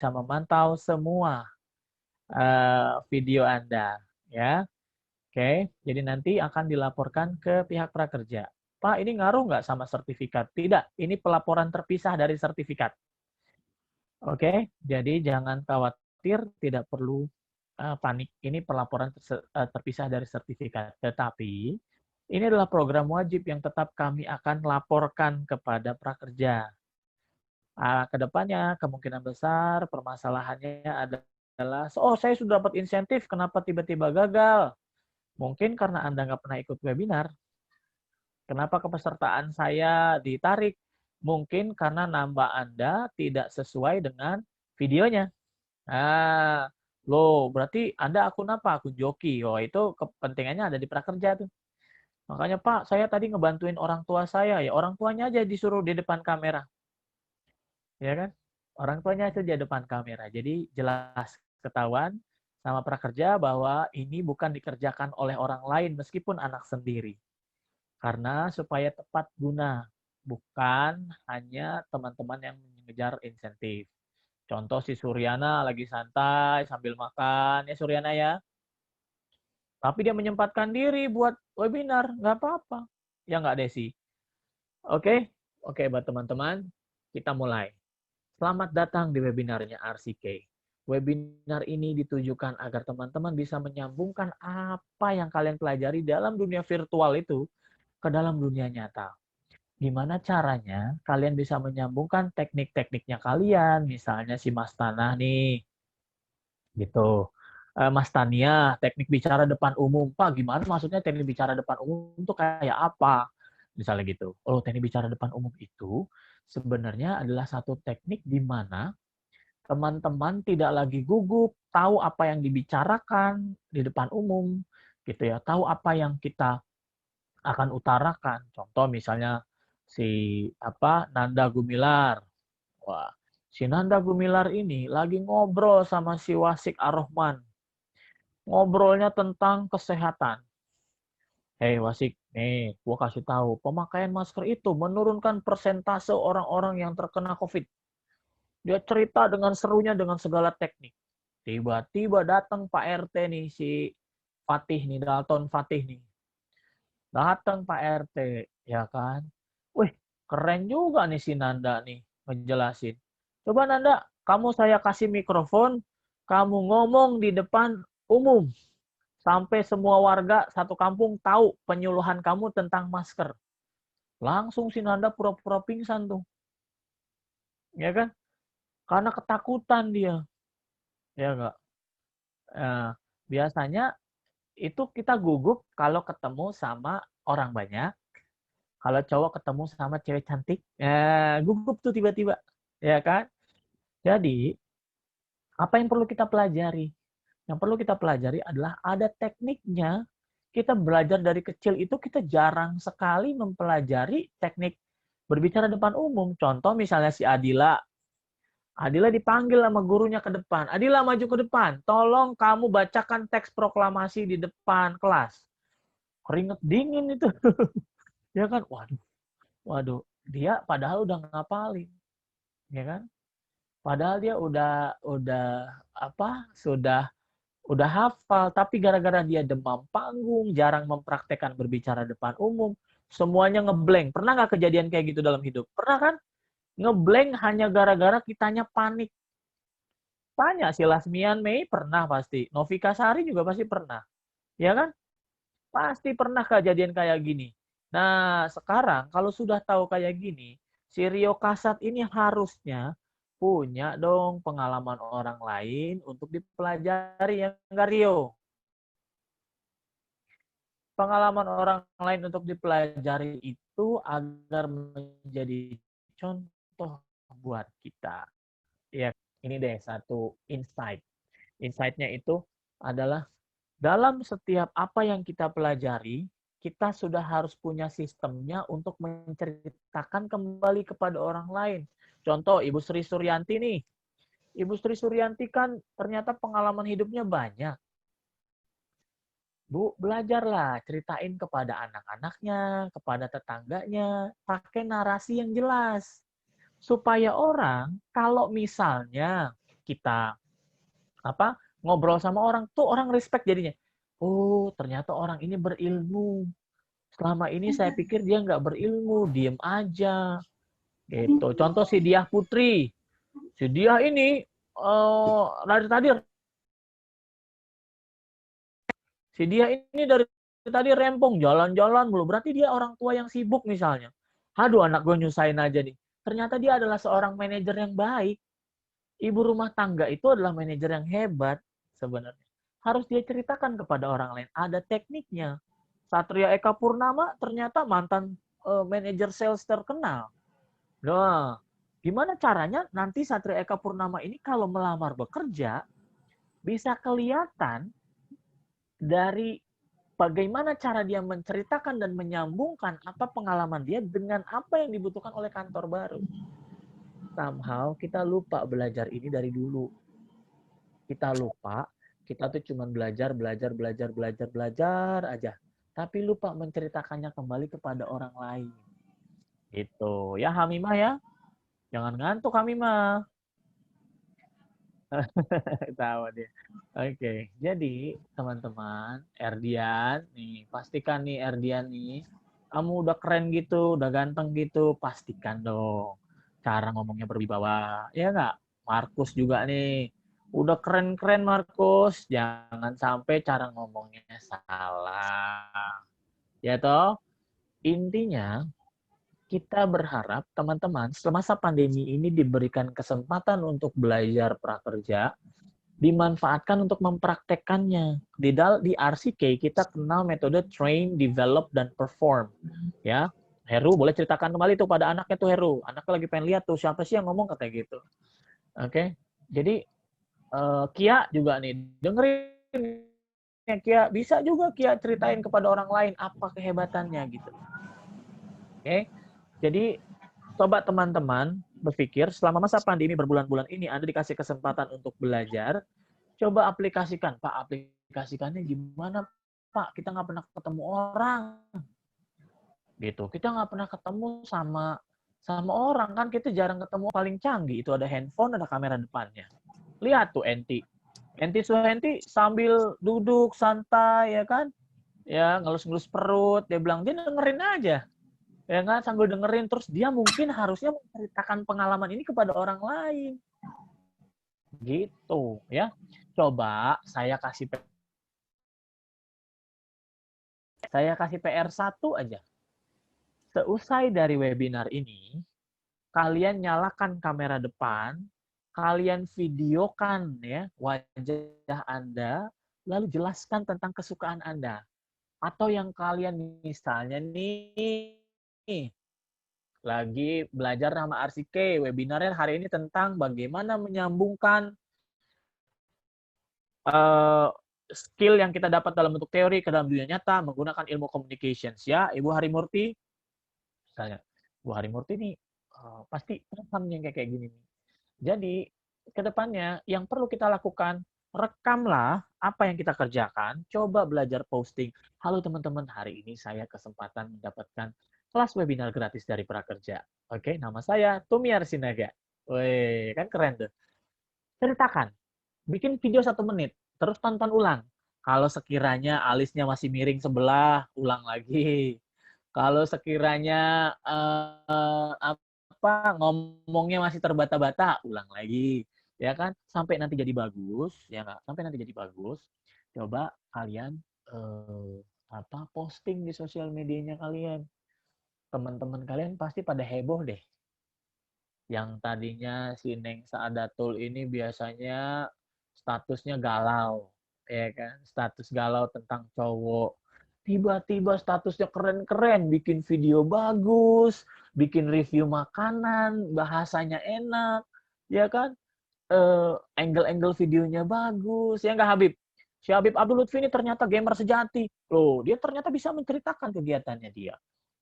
bisa memantau semua video Anda, ya. Oke, jadi nanti akan dilaporkan ke pihak prakerja. Pak, ini ngaruh nggak sama sertifikat? Tidak, ini pelaporan terpisah dari sertifikat. Oke, jadi jangan khawatir, tidak perlu panik. Ini pelaporan terpisah dari sertifikat. Tetapi ini adalah program wajib yang tetap kami akan laporkan kepada prakerja. Kedepannya kemungkinan besar permasalahannya adalah, oh saya sudah dapat insentif, kenapa tiba-tiba gagal? Mungkin karena Anda nggak pernah ikut webinar. Kenapa kepesertaan saya ditarik? Mungkin karena nambah Anda tidak sesuai dengan videonya. Ah, loh, berarti Anda akun apa? Akun joki. Oh, itu kepentingannya ada di prakerja tuh. Makanya, Pak, saya tadi ngebantuin orang tua saya. Ya, orang tuanya aja disuruh di depan kamera. Ya kan? Orang tuanya aja di depan kamera. Jadi jelas ketahuan sama prakerja bahwa ini bukan dikerjakan oleh orang lain meskipun anak sendiri. Karena supaya tepat guna, bukan hanya teman-teman yang mengejar insentif. Contoh si Suryana lagi santai sambil makan, ya Suryana ya. Tapi dia menyempatkan diri buat webinar, nggak apa-apa. Ya nggak Desi? Oke, oke buat teman-teman, kita mulai. Selamat datang di webinarnya RCK. Webinar ini ditujukan agar teman-teman bisa menyambungkan apa yang kalian pelajari dalam dunia virtual itu ke dalam dunia nyata. Gimana caranya kalian bisa menyambungkan teknik-tekniknya kalian, misalnya si Mas Tanah nih, gitu. Mas Tania, teknik bicara depan umum. Pak, gimana maksudnya teknik bicara depan umum itu kayak apa? Misalnya gitu. Oh, teknik bicara depan umum itu sebenarnya adalah satu teknik di mana teman-teman tidak lagi gugup, tahu apa yang dibicarakan di depan umum, gitu ya. Tahu apa yang kita akan utarakan. Contoh misalnya si Nanda Gumilar. Wah, si Nanda Gumilar ini lagi ngobrol sama si Wasik Ar-Rahman. Ngobrolnya tentang kesehatan. Hei Wasik, nih gua kasih tahu, pemakaian masker itu menurunkan persentase orang-orang yang terkena COVID. Dia cerita dengan serunya dengan segala teknik. Tiba-tiba datang Pak RT nih, si Fatih nih, Dalton Fatih nih. Datang Pak RT, ya kan. Wih, keren juga nih si Nanda nih ngejelasin. Coba Nanda, kamu saya kasih mikrofon, kamu ngomong di depan umum. Sampai semua warga satu kampung tahu penyuluhan kamu tentang masker. Langsung si Nanda pura-pura pingsan tuh. Ya kan? Karena ketakutan dia. Ya enggak? Nah, biasanya itu kita gugup kalau ketemu sama orang banyak. Kalau cowok ketemu sama cewek cantik, gugup tuh tiba-tiba. Ya kan? Jadi, apa yang perlu kita pelajari? Yang perlu kita pelajari adalah ada tekniknya. Kita belajar dari kecil itu kita jarang sekali mempelajari teknik berbicara depan umum. Contoh misalnya si Adila. Adila dipanggil sama gurunya ke depan. Adila maju ke depan. Tolong kamu bacakan teks proklamasi di depan kelas. Keringet dingin itu. Ya kan? Waduh, waduh. Dia padahal udah ngapalin. Ya kan? Padahal dia udah hafal, tapi gara-gara dia demam panggung, jarang mempraktekkan berbicara depan umum, semuanya ngeblank. Pernah nggak kejadian kayak gitu dalam hidup? Pernah kan? Ngeblank hanya gara-gara kitanya panik. Tanya si Lasmian Mei pernah pasti. Novika Sari juga pasti pernah. Ya kan? Pasti pernah kejadian kayak gini. Nah, sekarang kalau sudah tahu kayak gini, si Rio Kasat ini harusnya punya dong pengalaman orang lain untuk dipelajari, ya enggak Rio? Pengalaman orang lain untuk dipelajari itu agar menjadi contoh buat kita. Ya, ini deh satu insight. Insight-nya itu adalah dalam setiap apa yang kita pelajari, kita sudah harus punya sistemnya untuk menceritakan kembali kepada orang lain. Contoh Ibu Sri Suryanti nih. Ibu Sri Suryanti kan ternyata pengalaman hidupnya banyak. Bu, belajarlah, ceritain kepada anak-anaknya, kepada tetangganya, pakai narasi yang jelas. Supaya orang, kalau misalnya kita ngobrol sama orang tuh orang respect jadinya. Oh, ternyata orang ini berilmu. Selama ini saya pikir dia nggak berilmu, diem aja. Gitu. Contoh si Diah Putri. Si Diah ini dari tadi dari rempong jalan-jalan mulu. Berarti dia orang tua yang sibuk misalnya. Aduh, anak gue nyusahin aja nih. Ternyata dia adalah seorang manajer yang baik. Ibu rumah tangga itu adalah manajer yang hebat sebenarnya. Harus dia ceritakan kepada orang lain. Ada tekniknya. Satria Eka Purnama ternyata mantan manajer sales terkenal. Nah, gimana caranya nanti Satria Eka Purnama ini kalau melamar bekerja bisa kelihatan dari bagaimana cara dia menceritakan dan menyambungkan apa pengalaman dia dengan apa yang dibutuhkan oleh kantor baru. Somehow kita lupa belajar ini dari dulu. Kita lupa, kita tuh cuma belajar aja. Tapi lupa menceritakannya kembali kepada orang lain. Gitu. Ya Hamimah ya. Jangan ngantuk Hamimah. Tahu dia. Oke, jadi teman-teman, Erdian nih, pastikan nih Erdian nih, kamu udah keren gitu, udah ganteng gitu, pastikan dong cara ngomongnya berwibawa, ya nggak? Markus juga nih, udah keren-keren Markus, jangan sampai cara ngomongnya salah, ya toh? Intinya kita berharap teman-teman semasa pandemi ini diberikan kesempatan untuk belajar prakerja, dimanfaatkan untuk mempraktekkannya. Di RCK kita kenal metode train, develop, dan perform. Ya, Heru boleh ceritakan kembali tuh pada anaknya tuh Heru. Anaknya lagi pengen lihat tuh siapa sih yang ngomong katanya gitu. Oke, jadi Kia juga nih dengerin ya Kia, bisa juga Kia ceritain kepada orang lain apa kehebatannya gitu. Oke, jadi coba teman-teman berpikir selama masa pandemi berbulan-bulan ini Anda dikasih kesempatan untuk belajar, coba aplikasikan. Pak, aplikasikannya gimana, Pak? Kita nggak pernah ketemu orang. Gitu. Kita nggak pernah ketemu sama orang. Kan kita jarang ketemu paling canggih. Itu ada handphone, ada kamera depannya. Lihat tuh Enti. Enti Suhenti sambil duduk santai, ya kan? Ya, ngelus-ngelus perut. Dia bilang, dia dengerin aja. Ya kan? Sambil dengerin. Terus dia mungkin harusnya menceritakan pengalaman ini kepada orang lain. Gitu, ya. Coba saya kasih PR 1 aja. Seusai dari webinar ini, kalian nyalakan kamera depan, kalian videokan ya wajah Anda, lalu jelaskan tentang kesukaan Anda. Atau yang kalian misalnya nih lagi belajar nama RCK, webinarnya hari ini tentang bagaimana menyambungkan skill yang kita dapat dalam bentuk teori ke dalam dunia nyata menggunakan ilmu communications ya, Ibu Harimurti. Misalnya, Ibu Harimurti ini pasti paham yang kayak gini nih. Jadi, kedepannya yang perlu kita lakukan, rekamlah apa yang kita kerjakan, coba belajar posting. Halo teman-teman, hari ini saya kesempatan mendapatkan kelas webinar gratis dari Prakerja. Oke, nama saya Tumiar Sinaga. Wih, kan keren tuh. Ceritakan, bikin video 1 menit, terus tonton ulang. Kalau sekiranya alisnya masih miring sebelah, ulang lagi. Kalau sekiranya ngomongnya masih terbata-bata, ulang lagi. Ya kan? Sampai nanti jadi bagus, ya nggak? Sampai nanti jadi bagus. Coba kalian posting di sosial medianya kalian. Teman-teman kalian pasti pada heboh deh. Yang tadinya si Neng Saadatul ini biasanya statusnya galau, ya kan? Status galau tentang cowok. Tiba-tiba statusnya keren-keren, bikin video bagus, bikin review makanan, bahasanya enak, ya kan? Angle-angle videonya bagus, ya nggak Habib? Si Habib Abdul Lutfi ini ternyata gamer sejati. Loh, dia ternyata bisa menceritakan kegiatannya dia.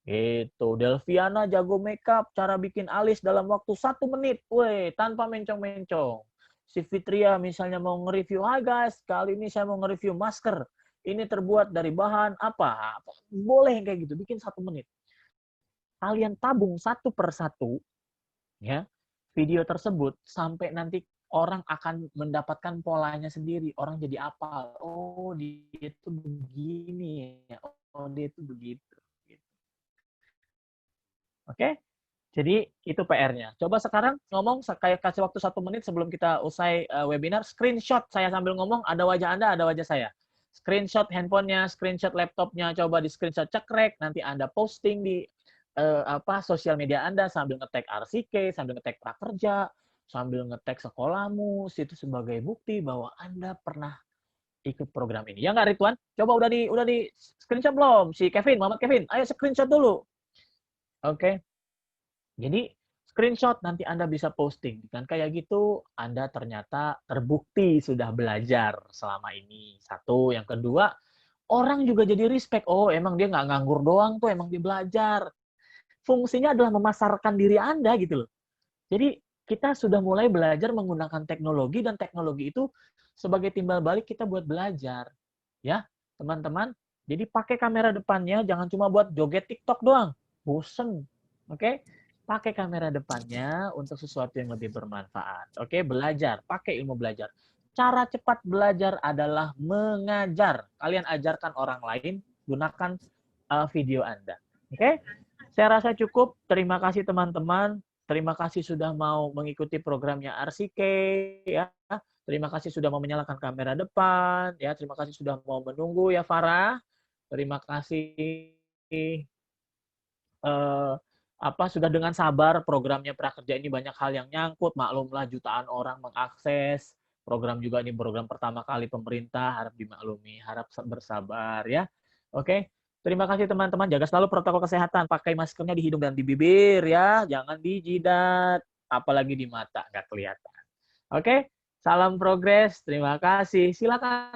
Itu Delviana jago makeup, cara bikin alis dalam waktu 1 menit, weh, tanpa mencong-mencong. Si Fitria misalnya mau nge-review, hai guys, kali ini saya mau nge-review masker. Ini terbuat dari bahan apa? Boleh kayak gitu, bikin 1 menit. Kalian tabung satu per satu, ya, video tersebut sampai nanti orang akan mendapatkan polanya sendiri. Orang jadi apal. Oh, dia itu begini ya. Oh, dia itu begitu. Oke? Jadi itu PR-nya. Coba sekarang ngomong, kayak kasih waktu 1 menit sebelum kita usai webinar. Screenshot saya sambil ngomong, ada wajah Anda, ada wajah saya. Screenshot handphonenya, screenshot laptopnya, coba di screenshot cekrek. Nanti Anda posting di sosial media Anda sambil nge-tag RCK, sambil nge-tag prakerja, sambil nge-tag sekolahmu, itu sebagai bukti bahwa Anda pernah ikut program ini. Ya nggak, Ridwan? Coba udah di screenshot belum? Si Kevin, Muhammad Kevin, ayo screenshot dulu. Oke. Jadi screenshot nanti Anda bisa posting. Dengan kayak gitu, Anda ternyata terbukti sudah belajar selama ini. Satu. Yang kedua, orang juga jadi respect. Oh, emang dia nggak nganggur doang tuh, emang dia belajar. Fungsinya adalah memasarkan diri Anda gitu loh. Jadi kita sudah mulai belajar menggunakan teknologi, dan teknologi itu sebagai timbal balik kita buat belajar. Ya, teman-teman. Jadi pakai kamera depannya, jangan cuma buat joget TikTok doang. Bosen. Oke? Pakai kamera depannya untuk sesuatu yang lebih bermanfaat. Oke? Belajar. Pakai ilmu belajar. Cara cepat belajar adalah mengajar. Kalian ajarkan orang lain, gunakan video Anda. Oke? Saya rasa cukup. Terima kasih teman-teman. Terima kasih sudah mau mengikuti programnya RCK, ya. Terima kasih sudah mau menyalakan kamera depan, ya. Terima kasih sudah mau menunggu, ya Farah. Terima kasih sudah dengan sabar programnya Prakerja ini, banyak hal yang nyangkut, maklumlah jutaan orang mengakses program juga, ini program pertama kali pemerintah, harap dimaklumi, harap bersabar ya. Oke. Terima kasih teman-teman, jaga selalu protokol kesehatan, pakai maskernya di hidung dan di bibir ya, jangan di jidat, apalagi di mata, nggak kelihatan. Oke, salam progres, terima kasih. Silakan